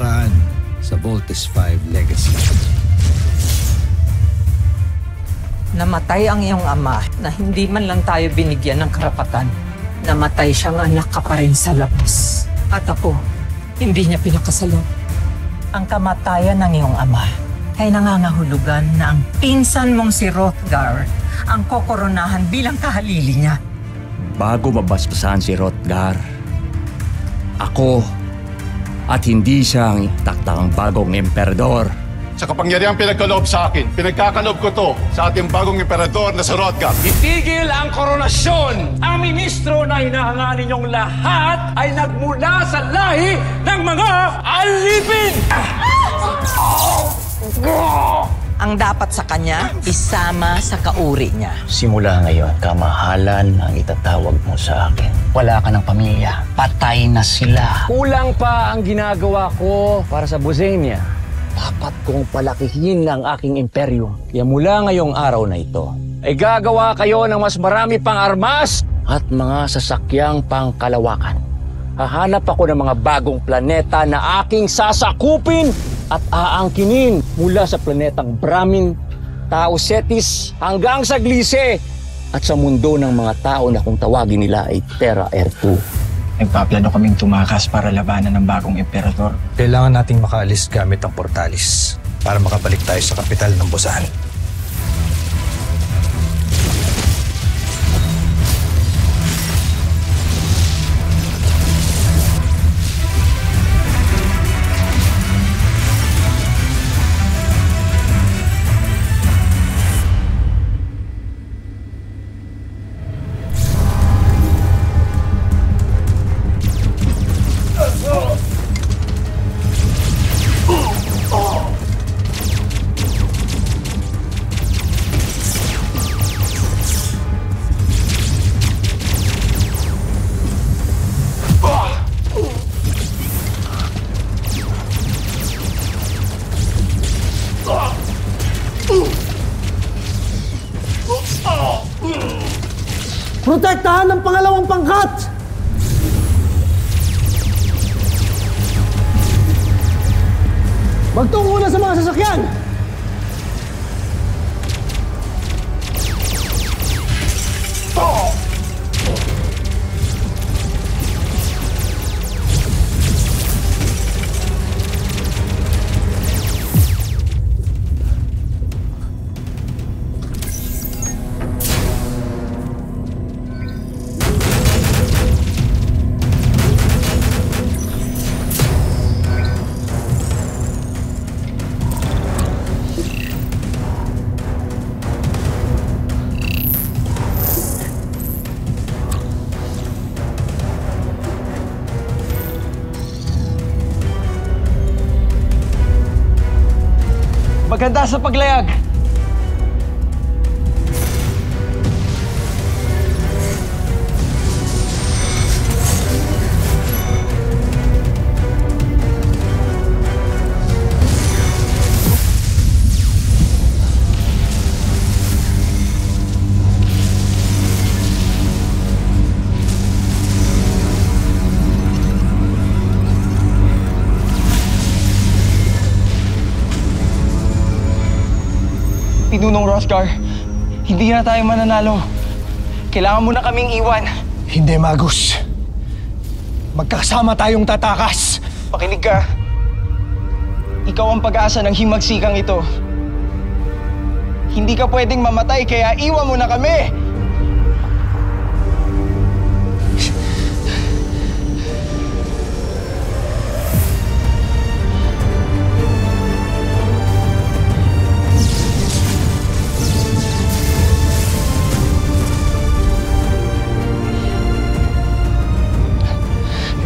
nakaraan sa Voltes 5 Legacy. Namatay ang iyong ama na hindi man lang tayo binigyan ng karapatan. Namatay siyang anak ka pa rin sa labas. At ako, hindi niya pinakasalan. Ang kamatayan ng iyong ama ay nangangahulugan na ang pinsan mong si Hrothgar ang kokoronahan bilang kahalili niya. Bago mabasbasan si Hrothgar, ako at hindi siya ang taktakang bagong emperador. Sa kapangyarihang pinagkaloob sa akin, pinagkakaloob ko to sa ating bagong emperador na si Hrothgar. Itigil ang koronasyon! Ang ministro na hinahangaan ninyong lahat ay nagmula sa lahi ng mga alipin! Ang dapat sa kanya, isama sa kauri niya. Simula ngayon, kamahalan ang itatawag mo sa akin. Wala ka ng pamilya. Patay na sila. Kulang pa ang ginagawa ko para sa Bucenia. Dapat kong palakihin ang aking imperyo. Kaya mula ngayong araw na ito, ay gagawa kayo ng mas marami pang armas At mga sasakyang pangkalawakan. Hahanap ako ng mga bagong planeta na aking sasakupin at aangkinin mula sa planetang Brahmin, Tao Cetis hanggang sa Gliese at sa mundo ng mga tao na kung tawagin nila ay Terra Ertu. Nagpaplano kaming tumakas para labanan ng bagong emperador. Kailangan nating makaalis gamit ang portalis para makabalik tayo sa kapital ng Busan. Protektahan ng pangalawang pangkat! Magtungo na sa mga sasakyan! Maganda sa paglayag. Pinunong Hrothgar, hindi na tayo mananalo. Kailangan mo na kaming iwan. Hindi, Magus. Magkasama tayong tatakas. Pakinig ka. Ikaw ang pag-asa ng himagsikang ito. Hindi ka pwedeng mamatay, kaya iwan mo na kami!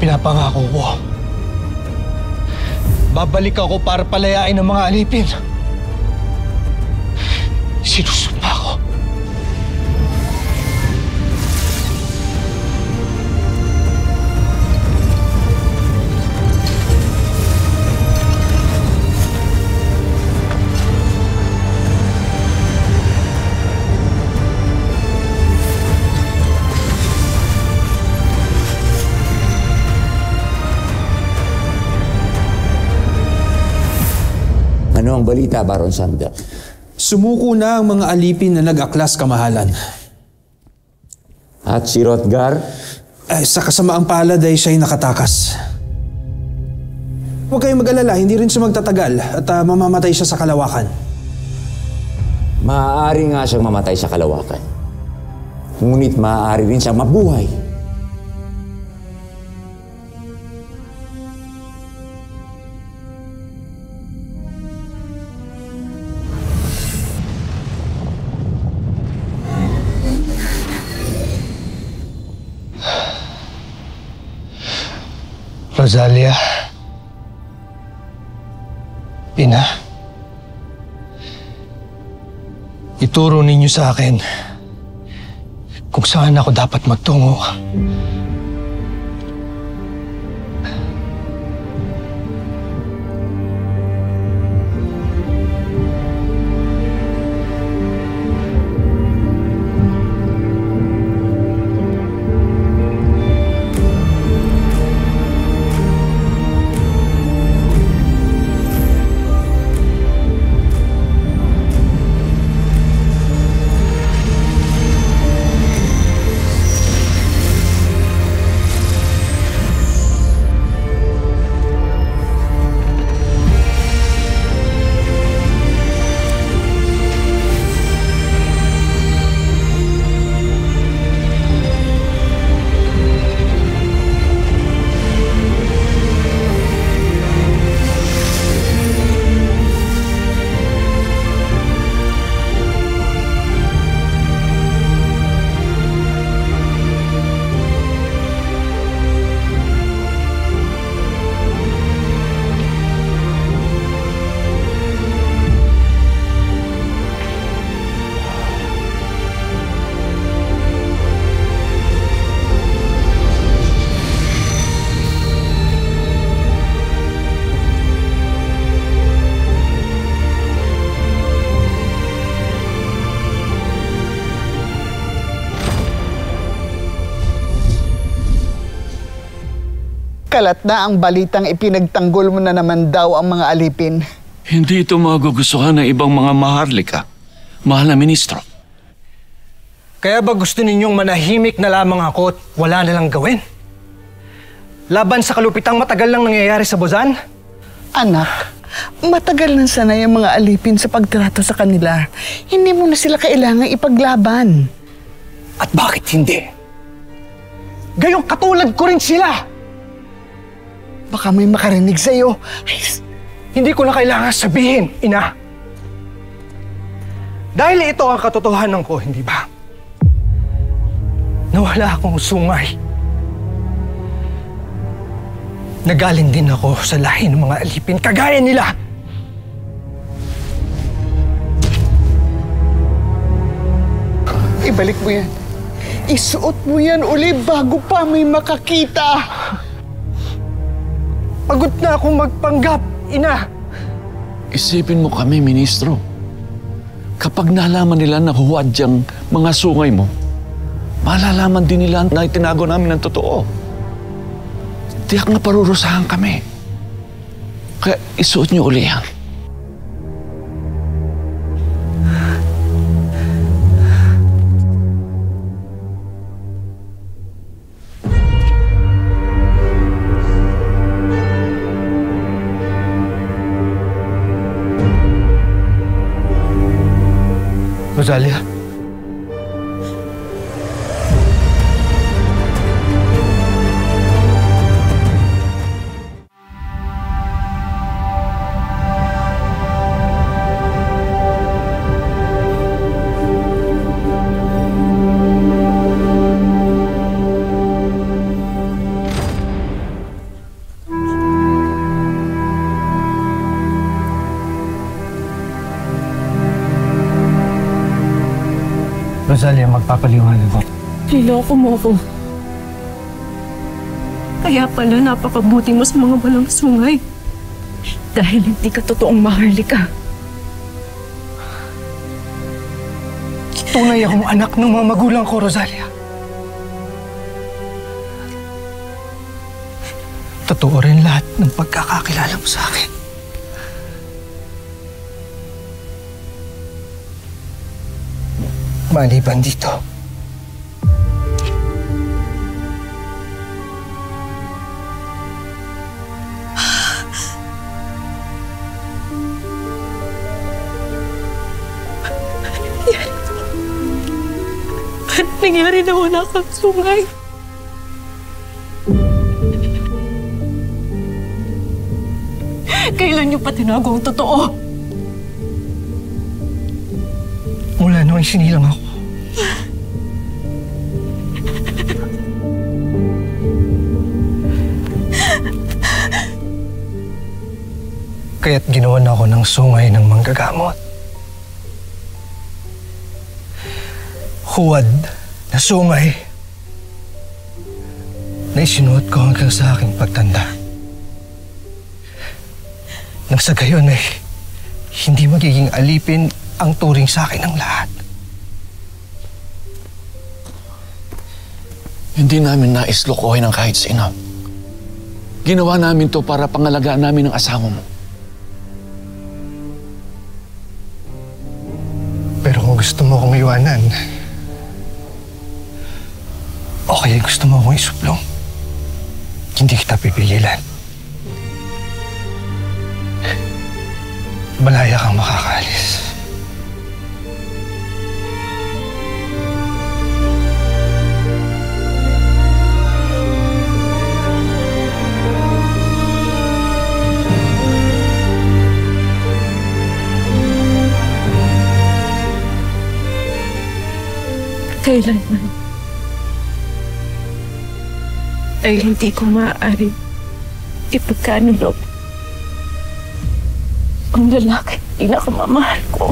Pinapangako ko. Babalik ako para palayain ang mga alipin. Sinusumpa ko. Ano ang balita, Baron Samdak? Sumuko na ang mga alipin na nag-aklas kamahalan. At si Hrothgar? Sa kasamaang palad ay siya'y nakatakas. Huwag kayong mag-alala, hindi rin siya magtatagal at mamamatay siya sa kalawakan. Maaari nga siyang mamatay sa kalawakan. Ngunit maaari rin siyang mabuhay. Rosalia. Ina. Ituro ninyo sa akin kung saan ako dapat magtungo. Kalat na ang balitang ipinagtanggol mo na naman daw ang mga alipin. Hindi ito magugustuhan ng ibang mga maharlika, mahal na ministro. Kaya ba gusto ninyong manahimik na lamang ako at wala na lang gawin? Laban sa kalupitang matagal lang nangyayari sa Bozan? Anak, matagal na sanay ang mga alipin sa pagtrato sa kanila. Hindi mo na sila kailangang ipaglaban. At bakit hindi? Gayong katulad ko rin sila! Baka may makarinig sa'yo. Hindi ko na kailangan sabihin, Ina. Dahil ito ang katotohanan ko, hindi ba? Nawala akong sungay. Nagaling din ako sa lahi ng mga alipin, kagaya nila. Ibalik mo yan. Isuot mo yan uli bago pa may makakita. Pagod na akong magpanggap, Ina. Isipin mo kami, ministro. Kapag nalaman nila na huwad yung mga sungay mo, malalaman din nila na itinago namin ng totoo. Tiyak na parurusahan kami. Kaya isuot niyo uli yan. Rosalia. Rosalia, magpapaliwanag ko. Niloko mo ako. Kaya pala napakabuti mo sa mga walang sungay. Dahil hindi ka totoong maharlika. Tunay akong anak ng mga magulang ko, Rosalia. Totoo rin lahat ng pagkakakilala mo sa akin. Maliban dito, Nangyari na wala kang sungay. Kailan niyo pa tinago ang totoo? mula nung isinilang ako. Kaya't ginawan ako ng sungay ng manggagamot. Huwad na sungay na isinuot ko hanggang sa aking pagtanda. Nang sa gayon ay hindi magiging alipin ang turing sa akin ng lahat. Hindi namin nais lokohin ang kahit sino. Ginawa namin to para pangalagaan namin ang asawa mo. Pero kung gusto mo akong iwanan, o kaya gusto mo akong isuplong, hindi kita pipigilan. Malaya kang makakaalis. Kailanman ay hindi ko maaari ipagkanulog ang lalaki pinakamamahal ko.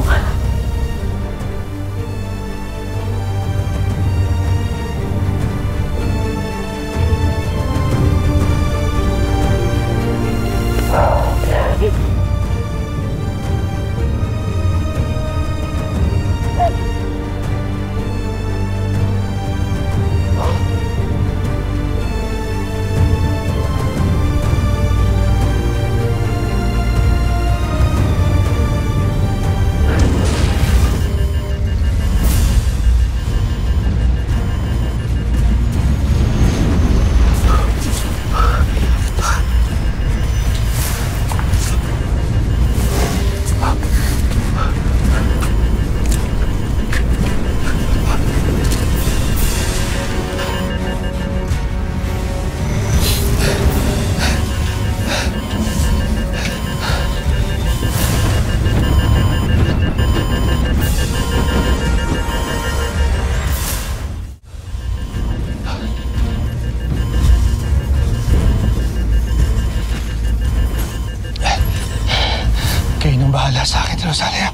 Kayo nang bahala sa akin, Rosalia.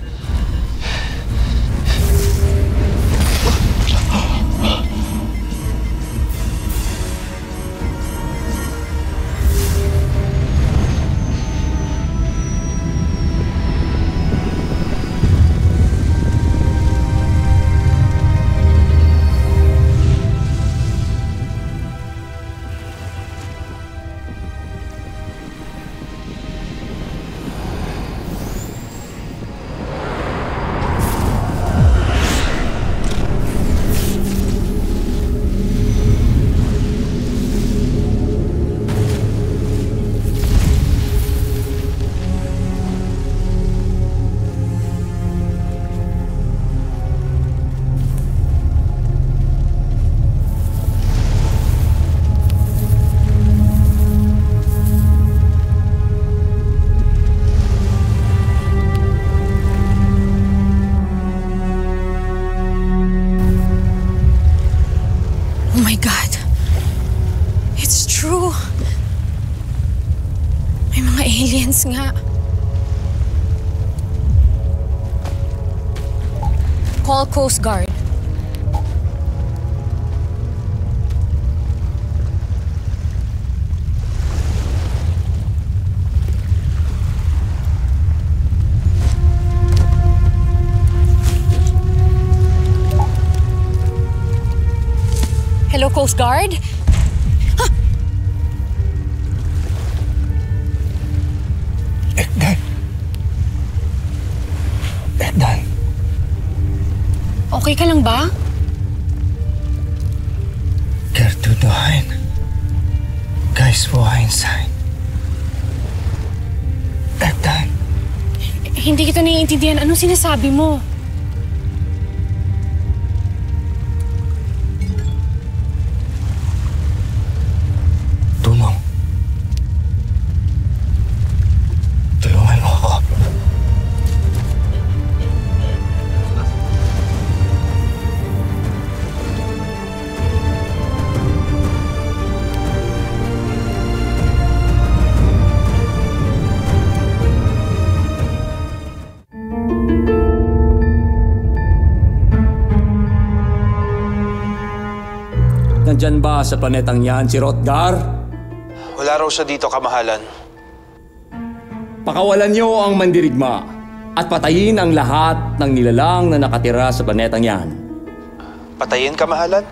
Oh my God. It's true. May mga aliens nga. Call Coast Guard. Hello, Coast Guard? Huh? Ekdan. Okay ka lang ba? Gertrude Hein. Guys, wo sein. Dagdag. Hindi kita naiintindihan. Anong sinasabi mo? Tulong. Tulungan mo ako. Nandyan ba sa planetang yan si Hrothgar? Wala raw siya dito, kamahalan. Pakawalan niyo ang mandirigma at patayin ang lahat ng nilalang na nakatira sa planetang yan. Patayin, kamahalan?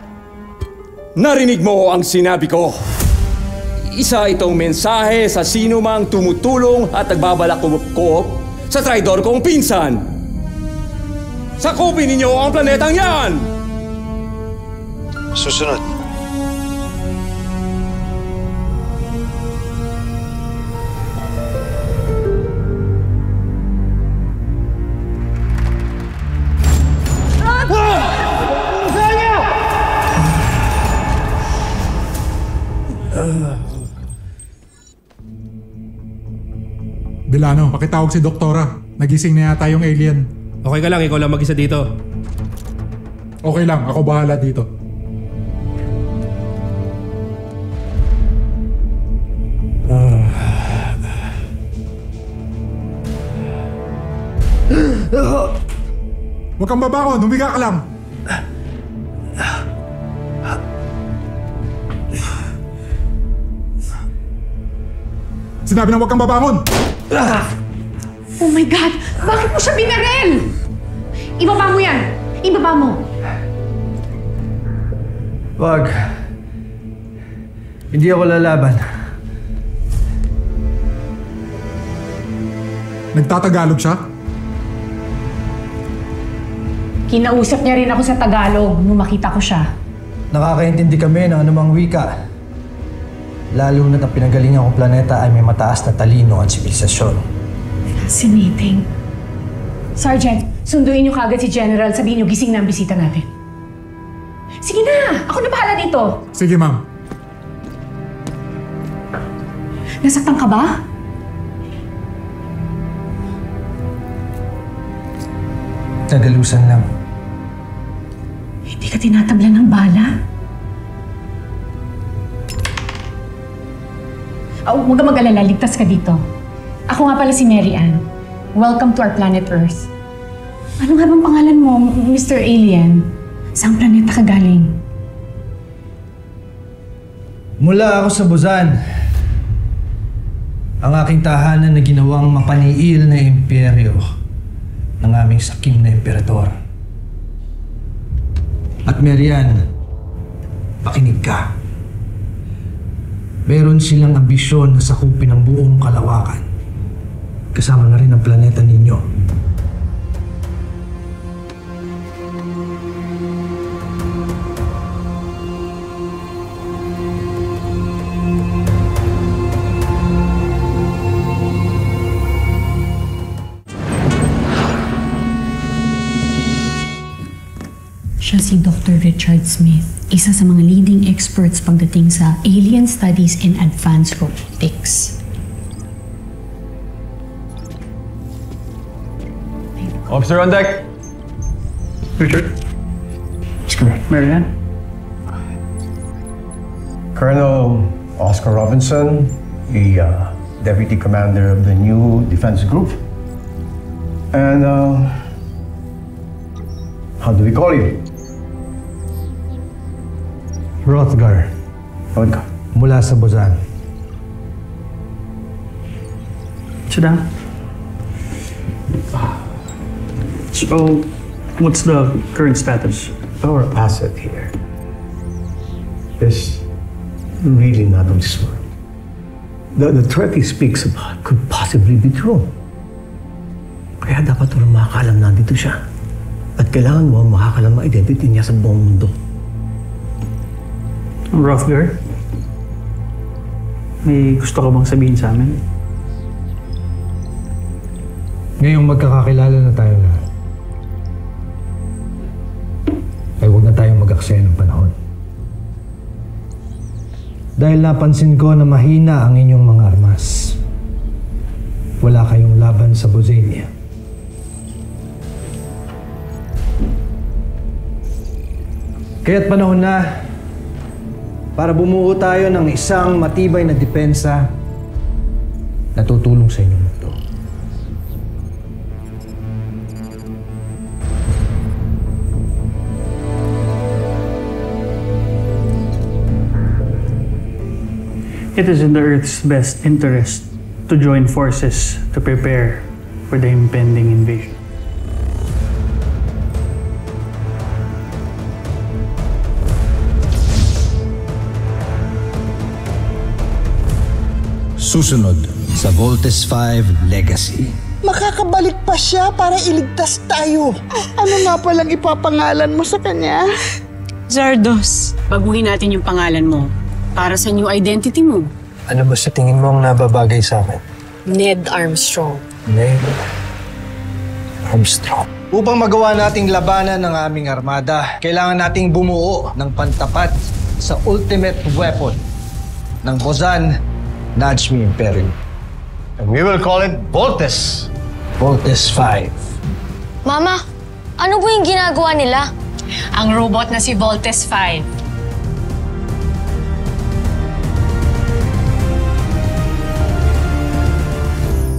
Narinig mo ang sinabi ko. Isa itong mensahe sa sino mang tumutulong at nagbabalak kumupkop sa traidor kong pinsan. Sakupin ninyo ang planetang yan! Susunod. Delano, pakitawag si Doktora. Nagising na yata yung alien. Okay ka lang, ikaw lang mag-isa dito. Okay lang, ako bahala dito. Huwag kang babangon, humiga ka lang. Sinabi na huwag kang babangon! Oh my God! Bakit mo siya binaril? Ibaba mo yan! Ibaba mo! Wag. Hindi ako lalaban. Nagtatagalog siya? Kinausap niya rin ako sa Tagalog nung makita ko siya. Nakakaintindi kami ng anumang wika. Lalo na't ang pinagalingan kong planeta ay may mataas na talino at sibilisasyon. Fascinating. Sergeant, sunduin niyo kagad si General. Sabihin niyo gising na ang bisita natin. Sige na! Ako na bahala dito. Sige, ma'am. Nasaktan ka ba? Nagalusan lang. Hindi ka tinatablan ng bala? Huwag ka mag-alala, ligtas ka dito. Ako nga pala si Mary Ann. Welcome to our planet Earth. Ano nga bang pangalan mo, Mr. Alien? Saang planeta ka galing? Mula ako sa Busan. Ang aking tahanan na ginawang mapaniil na imperyo ng aming sakim na emperador. At Mary Ann, pakinig ka. Meron silang ambisyon na sakupin ang buong kalawakan. Kasama na rin ang planeta ninyo. Siya si Dr. Richard Smith, isa sa mga leading experts pagdating sa alien studies and advanced robotics. Officer on deck. Richard. Mary Ann. Colonel Oscar Robinson, the Deputy Commander of the new Defense Group. And how do we call you? Hrothgar. Hrothgar. Mula sa Busan. Sit down. So, what's the current status? Our asset here is really not of this world. The threat he speaks about could possibly be true. Kaya dapat walang makakalam nandito siya. At kailangan mo makakalam ang identity niya sa buong mundo. Hrothgar, may gusto ka bang sabihin sa amin? Ngayong magkakakilala na tayo lahat, ay huwag na tayong mag-aksaya ng panahon. Dahil napansin ko na mahina ang inyong mga armas. Wala kayong laban sa Bozelia. Kaya't panahon na para bumuo tayo ng isang matibay na depensa na tutulong sa inyong mundo. It is in the Earth's best interest to join forces to prepare for the impending invasion. Susunod sa Voltes 5 Legacy. Makakabalik pa siya para iligtas tayo. Ano nga palang ipapangalan mo sa kanya? Zardos. Baguhin natin yung pangalan mo para sa new identity mo. Ano ba sa tingin mo ang nababagay sa akin? Ned Armstrong. Ned Armstrong. Upang magawa nating labanan ng aming armada, kailangan nating bumuo ng pantapat sa ultimate weapon ng Bozan Najmi Imperium. And we will call it Voltes. Voltes 5. Mama, ano po yung ginagawa nila? Ang robot na si Voltes 5.